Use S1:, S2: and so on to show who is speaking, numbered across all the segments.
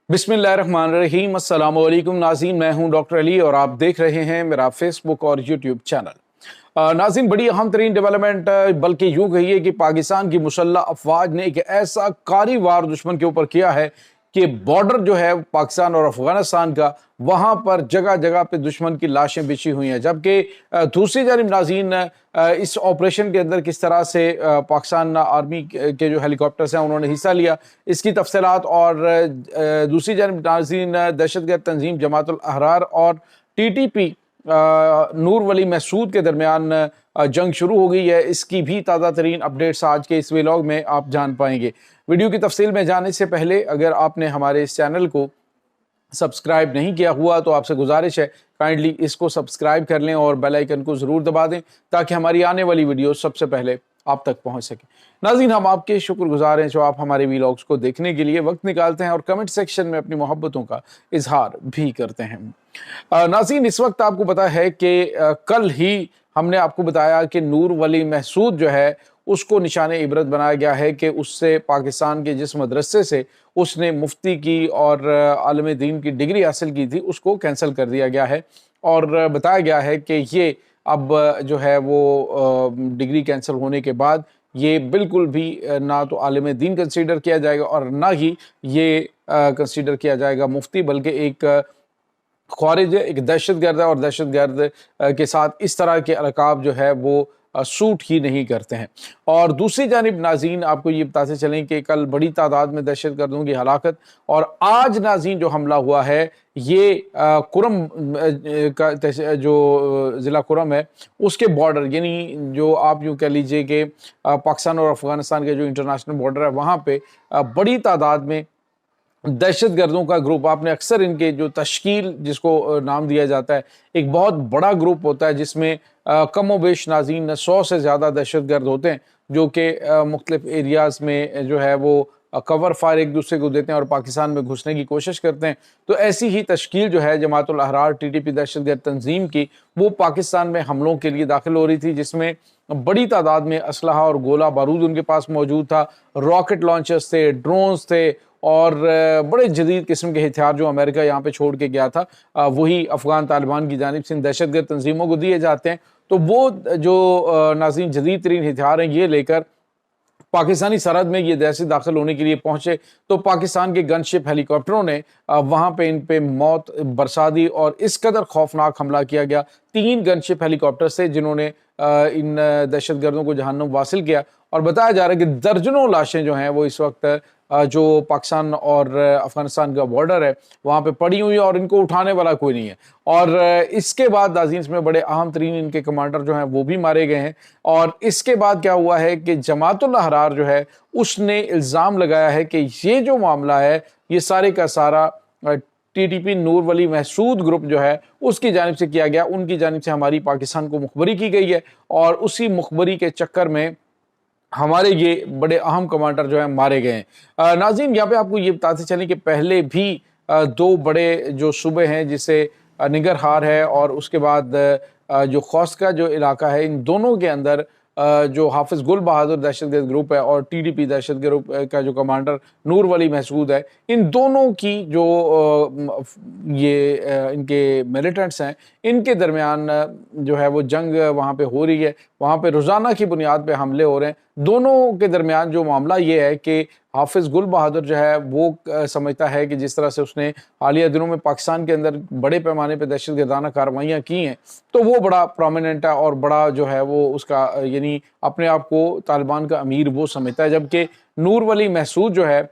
S1: बिस्मिल्लाहिर्रहमानिर्रहीम। अस्सलाम वालेकुम नाज़रीन, मैं हूं डॉक्टर अली और आप देख रहे हैं मेरा फेसबुक और यूट्यूब चैनल। नाज़रीन, बड़ी अहम तरीन डेवलपमेंट, बल्कि यूं कहिए कि पाकिस्तान की मुसल्लह अफवाज ने एक ऐसा कारी वार दुश्मन के ऊपर किया है कि बॉर्डर जो है पाकिस्तान और अफगानिस्तान का, वहां पर जगह जगह पे दुश्मन की लाशें बिछी हुई हैं। जबकि दूसरी जानिब नाज़रीन, इस ऑपरेशन के अंदर किस तरह से पाकिस्तान आर्मी के जो हेलीकॉप्टर्स हैं उन्होंने हिस्सा लिया, इसकी तफसीलात और दूसरी जानिब नाज़रीन, दहशतगर्द तंजीम जमातुल अहरार और TTP नूर वली महसूद के दरमियान जंग शुरू हो गई है। इसकी भी ताज़ा तरीन अपडेट्स आज के इस व्लॉग में आप जान पाएंगे। वीडियो की तफसील में जाने से पहले अगर आपने हमारे इस चैनल को सब्सक्राइब नहीं किया हुआ तो आपसे गुजारिश है काइंडली इसको सब्सक्राइब कर लें और बेल आइकन को ज़रूर दबा दें ताकि हमारी आने वाली वीडियो सबसे पहले आप तक पहुंच सके। नाज़रीन, हम आपके शुक्रगुजार हैं जो आप हमारे व्लॉग्स को देखने के लिए वक्त निकालते हैं और कमेंट सेक्शन में अपनी मोहब्बतों का इजहार भी करते हैं। नाज़रीन, इस वक्त आपको पता है कि कल ही हमने आपको बताया कि नूर वली महसूद जो है उसको निशाने इबरत बनाया गया है कि उससे पाकिस्तान के जिस मदरसे से उसने मुफ्ती की और आलिम दीन की डिग्री हासिल की थी उसको कैंसिल कर दिया गया है और बताया गया है कि ये अब जो है वो डिग्री कैंसिल होने के बाद ये बिल्कुल भी ना तो आलिम दीन कंसीडर किया जाएगा और ना ही ये कंसीडर किया जाएगा मुफ्ती, बल्कि एक ख्वारिज है, एक दहशतगर्द है और दहशतगर्द के साथ इस तरह के अलकाब जो है वो सूट ही नहीं करते हैं। और दूसरी जानिब नाज़रीन, आपको ये बताते चलें कि कल बड़ी तादाद में दहशतगर्दों की हलाकत और आज नाज़रीन जो हमला हुआ है ये कुरम का जो ज़िला कुरम है उसके बॉर्डर, यानी जो आप यूँ कह लीजिए कि पाकिस्तान और अफगानिस्तान के जो इंटरनेशनल बॉर्डर है वहाँ पे बड़ी तादाद में दहशतगर्दों का ग्रुप, आपने अक्सर इनके जो तश्कील जिसको नाम दिया जाता है, एक बहुत बड़ा ग्रुप होता है जिसमें कम बेश नाज़रीन 100 से ज़्यादा दहशतगर्द होते हैं जो कि मुख्तलिफ एरियाज़ में जो है वो कवर फायर एक दूसरे को देते हैं और पाकिस्तान में घुसने की कोशिश करते हैं। तो ऐसी ही तश्कील जो है जमातुल अहरार TTP दहशतगर्द तंजीम की, वो पाकिस्तान में हमलों के लिए दाखिल हो रही थी जिसमें बड़ी तादाद में असलहा और गोला बारूद उनके पास मौजूद था, रॉकेट लॉन्चर्स थे, ड्रोन्स थे और बड़े जदीद किस्म के हथियार जो अमेरिका यहाँ पे छोड़ के गया था वही अफगान तालिबान की जानिब से इन दहशतगर्द तंजीमों को दिए जाते हैं। तो वो जो नाज़रीन जदीद तरीन हथियार हैं ये लेकर पाकिस्तानी सरहद में ये दहशत दाखिल होने के लिए पहुंचे तो पाकिस्तान के गनशिप हेलीकॉप्टरों ने वहां पे इन पे मौत बरसा दी और इस कदर खौफनाक हमला किया गया। 3 गनशिप हेलीकॉप्टर से जिन्होंने इन दहशतगर्दों को जहन्नुम वासिल किया और बताया जा रहा है कि दर्जनों लाशें जो हैं वो इस वक्त जो पाकिस्तान और अफगानिस्तान का बॉर्डर है वहाँ पे पड़ी हुई है और इनको उठाने वाला कोई नहीं है। और इसके बाद नाज़रीन इसमें बड़े अहम तरीन इनके कमांडर जो हैं वो भी मारे गए हैं। और इसके बाद क्या हुआ है कि जमातुल अहरार जो है उसने इल्ज़ाम लगाया है कि ये जो मामला है ये सारे का सारा TTP नूर वली महसूद ग्रुप जो है उसकी जानिब से किया गया, उनकी जानिब से हमारी पाकिस्तान को मुखबरी की गई है और उसी मुखबरी के चक्कर में हमारे ये बड़े अहम कमांडर जो हैं मारे गए हैं। नाज़रीन, यहाँ पे आपको ये बताते चलें कि पहले भी 2 बड़े जो सूबे हैं जिसे निगरहार है और उसके बाद जो खौस का जो इलाका है, इन दोनों के अंदर जो हाफिज गुल बहादुर दहशतगर्द ग्रुप है और TTP दहशत ग्रुप का जो कमांडर नूर वली महसूद है, इन दोनों की जो ये इनके मिलिटेंट्स हैं इनके दरमियान जो है वो जंग वहाँ पे हो रही है। वहाँ पे रोज़ाना की बुनियाद पे हमले हो रहे हैं। दोनों के दरमियान जो मामला ये है कि हाफिज गुल बहादुर जो है वो समझता है कि जिस तरह से उसने हालिया दिनों में पाकिस्तान के अंदर बड़े पैमाने पे दहशतगर्दाना कार्रवाइयाँ की हैं तो वो बड़ा प्रोमिनेंट है और बड़ा जो है वो उसका यानी अपने आप को तालिबान का अमीर वो समझता है। जबकि नूर वली महसूद जो है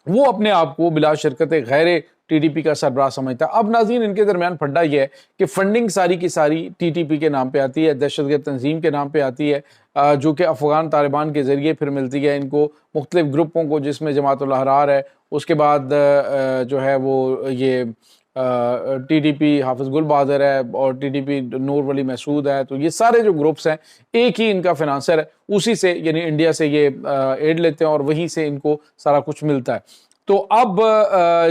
S1: वो अपने आप को बिला शिरकत गैर TTP का सरबराह समझता है। अब नाज़रीन इनके दरमियान फड्डा ये है कि फंडिंग सारी की सारी TTP के नाम पे आती है, दहशतगर्द तंजीम के नाम पे आती है, जो कि अफ़गान तालिबान के ज़रिए फिर मिलती है इनको मुख्तलिफ ग्रुपों को जिसमें जमातुल अहरार है, उसके बाद जो है वो ये TTP हाफिज गुल बहादुर है और TTP नूर वली महसूद है। तो ये सारे जो ग्रुप्स हैं एक ही इनका फिनांसर है, उसी से यानी इंडिया से ये एड लेते हैं और वहीं से इनको सारा कुछ मिलता है। तो अब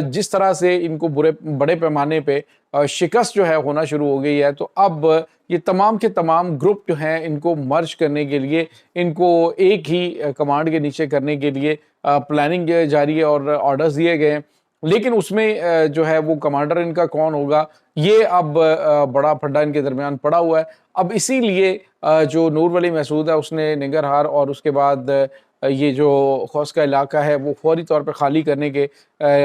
S1: जिस तरह से इनको बड़े पैमाने पे शिकस्त जो है होना शुरू हो गई है तो अब ये तमाम के तमाम ग्रुप जो हैं इनको मर्ज करने के लिए, इनको एक ही कमांड के नीचे करने के लिए प्लानिंग जारी है और ऑर्डर्स दिए गए हैं। लेकिन उसमें जो है वो कमांडर इनका कौन होगा, ये अब बड़ा फड्डा इनके दरमियान पड़ा हुआ है। अब इसीलिए जो नूर वली महसूद है उसने निंगरहार और उसके बाद ये जो खौस का इलाका है वो फौरी तौर पर खाली करने के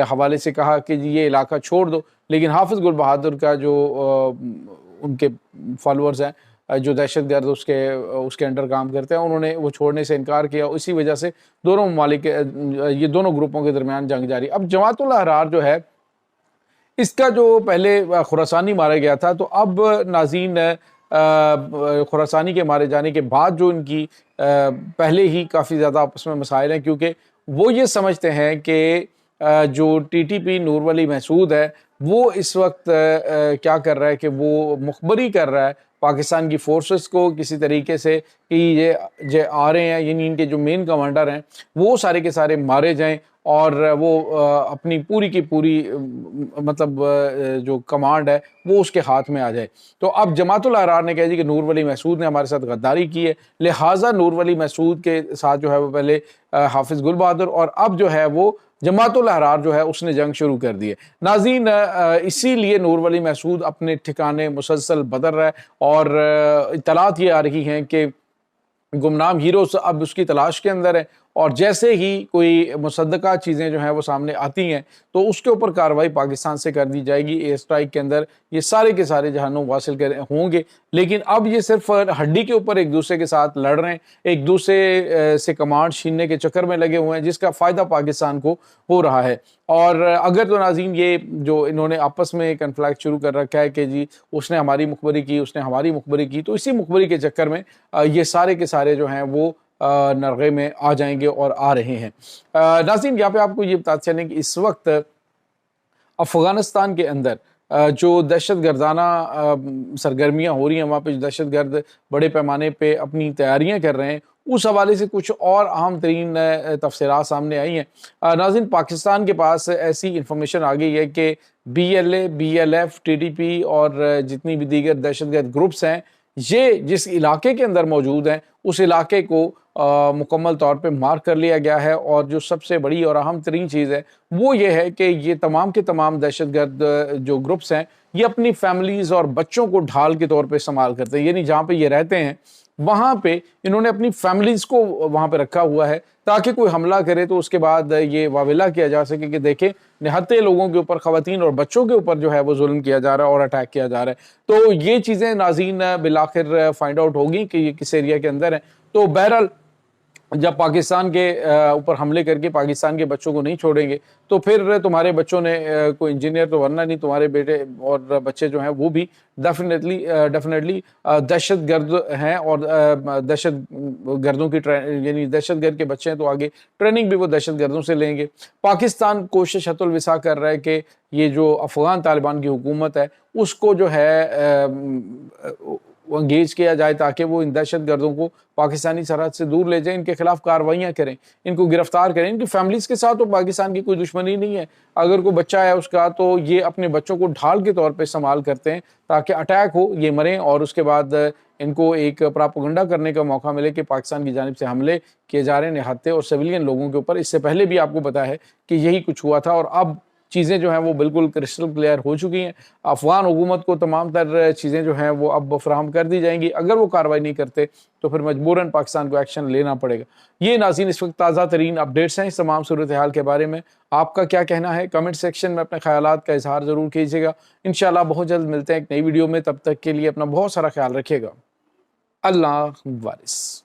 S1: हवाले से कहा कि जी ये इलाका छोड़ दो। लेकिन हाफिज़ गुल बहादुर का जो उनके फॉलोअर्स हैं जो दहशतगर्द उसके अंडर काम करते हैं, उन्होंने वो छोड़ने से इनकार किया। इसी वजह से दोनों ममालिक ये दोनों ग्रुपों के दरमियान जंग जारी। अब जमातुल अहरार जो है इसका जो पहले खुरासानी मारा गया था, तो अब नाज़रीन खुरासानी के मारे जाने के बाद जो इनकी पहले ही काफ़ी ज़्यादा आपस में मसाइल हैं, क्योंकि वो ये समझते हैं कि जो टीटीपी नूर वली महसूद है वो इस वक्त क्या कर रहा है कि वो मुखबरी कर रहा है पाकिस्तान की फोर्सेस को किसी तरीके से कि ये आ रहे हैं, यानी इनके जो मेन कमांडर हैं वो सारे के सारे मारे जाएं और वो अपनी पूरी की पूरी मतलब जो कमांड है वो उसके हाथ में आ जाए। तो अब जमातुल अहरार ने कहा जी कि नूर वली महसूद ने हमारे साथ गद्दारी की है, लिहाजा नूर वली महसूद के साथ जो है वो पहले हाफिज़ गुल बहादुर और अब जो है वो जमातुल अहरार जो है उसने जंग शुरू कर दी है। नाज़रीन इसीलिए नूर वली महसूद अपने ठिकाने मुसलसल बदल रहा है और इत्तलात ये आ रही हैं कि गुमनाम हीरो अब उसकी तलाश के अंदर है और जैसे ही कोई मुसद्दका चीज़ें जो हैं वो सामने आती हैं तो उसके ऊपर कार्रवाई पाकिस्तान से कर दी जाएगी। एयर स्ट्राइक के अंदर ये सारे के सारे जहानों वासिल कर होंगे, लेकिन अब ये सिर्फ हड्डी के ऊपर एक दूसरे के साथ लड़ रहे हैं, एक दूसरे से कमांड छीनने के चक्कर में लगे हुए हैं, जिसका फ़ायदा पाकिस्तान को हो रहा है। और अगर तो नाज़रीन ये जो इन्होंने आपस में कन्फ्लिक्ट शुरू कर रखा है कि जी उसने हमारी मुखबरी की, उसने हमारी मुखबरी की, तो इसी मुखबरी के चक्कर में ये सारे के सारे जो हैं वो नरगे में आ जाएंगे और आ रहे हैं। नाज़रीन यहाँ पे आपको ये बताते चलें कि इस वक्त अफ़गानिस्तान के अंदर जो दहशत गर्दाना सरगर्मियाँ हो रही हैं, वहाँ पे दहशत गर्द बड़े पैमाने पे अपनी तैयारियाँ कर रहे हैं, उस हवाले से कुछ और अहम तरीन तफसीलात सामने आई हैं। नाज़रीन पाकिस्तान के पास ऐसी इंफॉर्मेशन आ गई है कि BLA, BLF, TTP और जितनी भी दीगर दहशतगर्द ग्रुप्स हैं, ये जिस इलाके के अंदर मौजूद हैं उस इलाके को मुकम्मल तौर पे मार कर लिया गया है। और जो सबसे बड़ी और अहम तरीन चीज़ है वो ये है कि ये तमाम के तमाम दहशतगर्द जो ग्रुप्स हैं ये अपनी फैमिलीज़ और बच्चों को ढाल के तौर पे इस्तेमाल करते हैं, यानी जहाँ पे ये रहते हैं वहाँ पे इन्होंने अपनी फैमिलीज़ को वहाँ पे रखा हुआ है ताकि कोई हमला करे तो उसके बाद ये वावेला किया जा सके कि देखें निहत्ते लोगों के ऊपर, ख़वातीन और बच्चों के ऊपर जो है वो जुल्म किया जा रहा है और अटैक किया जा रहा है। तो ये चीज़ें नाज़रीन बिलाखिर फाइंड आउट होगी कि ये किस एरिया के अंदर है। तो बहरहाल जब पाकिस्तान के ऊपर हमले करके पाकिस्तान के बच्चों को नहीं छोड़ेंगे तो फिर तुम्हारे बच्चों ने कोई इंजीनियर तो बनना नहीं, तुम्हारे बेटे और बच्चे जो हैं वो भी डेफिनेटली दहशत गर्द हैं और दहशत गर्दों की यानी दहशत गर्द के बच्चे हैं तो आगे ट्रेनिंग भी वो दहशत गर्दों से लेंगे। पाकिस्तान कोशिश हतुल विसा कर रहा है कि ये जो अफ़गान तालिबान की हुकूमत है उसको जो है इंगेज किया जाए ताकि वो इन दहशत गर्दों को पाकिस्तानी सरहद से दूर ले जाएं, इनके खिलाफ कार्रवाइयाँ करें, इनको गिरफ्तार करें। इनकी फैमिलीज़ के साथ तो पाकिस्तान की कोई दुश्मनी नहीं है, अगर कोई बच्चा है उसका तो ये अपने बच्चों को ढाल के तौर पे इस्तेमाल करते हैं ताकि अटैक हो, ये मरें और उसके बाद इनको एक प्रोपेगेंडा करने का मौका मिले कि पाकिस्तान की जानिब से हमले किए जा रहे हैं निहत्ते और सिविलियन लोगों के ऊपर। इससे पहले भी आपको पता है कि यही कुछ हुआ था और अब चीज़ें जो हैं वो बिल्कुल क्रिस्टल क्लियर हो चुकी हैं। अफ़गान हुकूमत को तमाम तर चीज़ें जो हैं वो अब फराहम कर दी जाएंगी, अगर वो कार्रवाई नहीं करते तो फिर मजबूरन पाकिस्तान को एक्शन लेना पड़ेगा। ये नाज़रीन इस वक्त ताज़ा तरीन अपडेट्स हैं इस तमाम सूरत हाल के बारे में। आपका क्या कहना है कमेंट सेक्शन में अपने ख्यालात का इजहार ज़रूर कीजिएगा। इंशाअल्लाह बहुत जल्द मिलते हैं एक नई वीडियो में, तब तक के लिए अपना बहुत सारा ख्याल रखिएगा। अल्लाह वारिस।